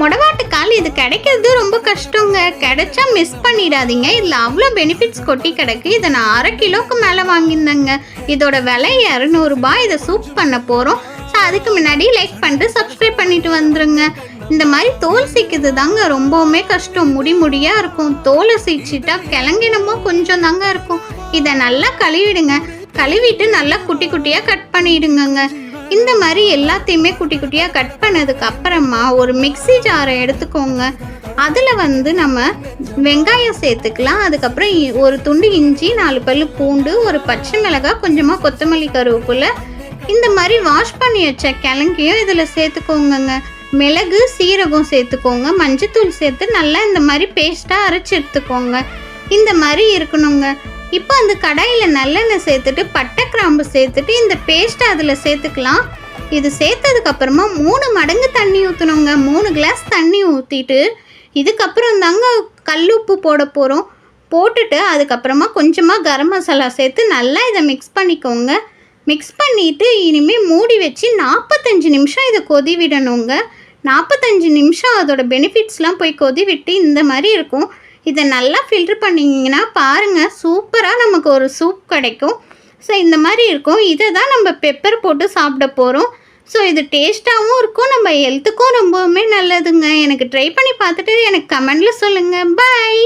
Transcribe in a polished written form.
மொடவாட்டுக்கால் இது கிடைக்கிறது ரொம்ப கஷ்டங்க. கிடைச்சா மிஸ் பண்ணிடாதீங்க. இதில் அவ்வளோ பெனிஃபிட்ஸ் கொட்டி கிடக்கு. இதை நான் 1/2 கிலோக்கு மேலே வாங்கியிருந்தேங்க. இதோட விலை 200 ரூபாய். இதை சூப் பண்ண போகிறோம். ஸோ அதுக்கு முன்னாடி லைக் பண்ணிட்டு சப்ஸ்கிரைப் பண்ணிட்டு வந்துருங்க. இந்த மாதிரி தோல் சீக்கிறது தாங்க ரொம்பவுமே கஷ்டம். முடியாக இருக்கும். தோலை சீச்சிட்டா கிழங்கினமோ கொஞ்சம் தாங்க இருக்கும். இதை நல்லா கழுவிடுங்க. கழுவிட்டு நல்லா குட்டி குட்டியாக கட் பண்ணிடுங்க. இந்த மாதிரி எல்லாத்தையுமே குட்டி குட்டியாக கட் பண்ணதுக்கு அப்புறமா ஒரு மிக்ஸி ஜாரை எடுத்துக்கோங்க. அதில் நம்ம வெங்காயம் சேர்த்துக்கலாம். அதுக்கப்புறம் ஒரு துண்டு இஞ்சி, 4 பல்லு பூண்டு, ஒரு பச்சை மிளகாய், கொஞ்சமாக கொத்தமல்லி கருவேப்பிலை, இந்த மாதிரி வாஷ் பண்ணி வச்ச கிழங்கையும் இதில் சேர்த்துக்கோங்க. மிளகு, சீரகம் சேர்த்துக்கோங்க. மஞ்சத்தூள் சேர்த்து நல்லா இந்த மாதிரி பேஸ்ட்டாக அரைச்சி எடுத்துக்கோங்க. இந்த மாதிரி இருக்கணுங்க. இப்போ அந்த கடாயில் நல்லெண்ணெய் சேர்த்துட்டு பட்டை கிராம்பு சேர்த்துட்டு இந்த பேஸ்ட்டை அதில் சேர்த்துக்கலாம். இது சேர்த்ததுக்கப்புறமா 3 மடங்கு தண்ணி ஊற்றணுங்க. 3 கிளாஸ் தண்ணி ஊற்றிட்டு இதுக்கப்புறம் தாங்க கல்லுப்பு போட போகிறோம். போட்டுட்டு அதுக்கப்புறமா கொஞ்சமாக கரம் மசாலா சேர்த்து நல்லா இதை மிக்ஸ் பண்ணிக்கோங்க. மிக்ஸ் பண்ணிவிட்டு இனிமேல் மூடி வச்சு 45 நிமிஷம் இதை கொதி விடணுங்க. 45 நிமிஷம் அதோட பெனிஃபிட்ஸ்லாம் போய் கொதி விட்டு இந்த மாதிரி இருக்கும். இதை நல்லா ஃபில்ட்ரு பண்ணிங்கன்னா பாருங்கள், சூப்பராக நமக்கு ஒரு சூப் கிடைக்கும். ஸோ இந்த மாதிரி இருக்கும். இதை தான் நம்ம பெப்பர் போட்டு சாப்பிட போகிறோம். ஸோ இது டேஸ்ட்டாகவும் இருக்கும், நம்ம ஹெல்த்துக்கும் ரொம்பவுமே நல்லதுங்க. எனக்கு ட்ரை பண்ணி பார்த்துட்டு எனக்கு கமெண்டில் சொல்லுங்கள். பாய்.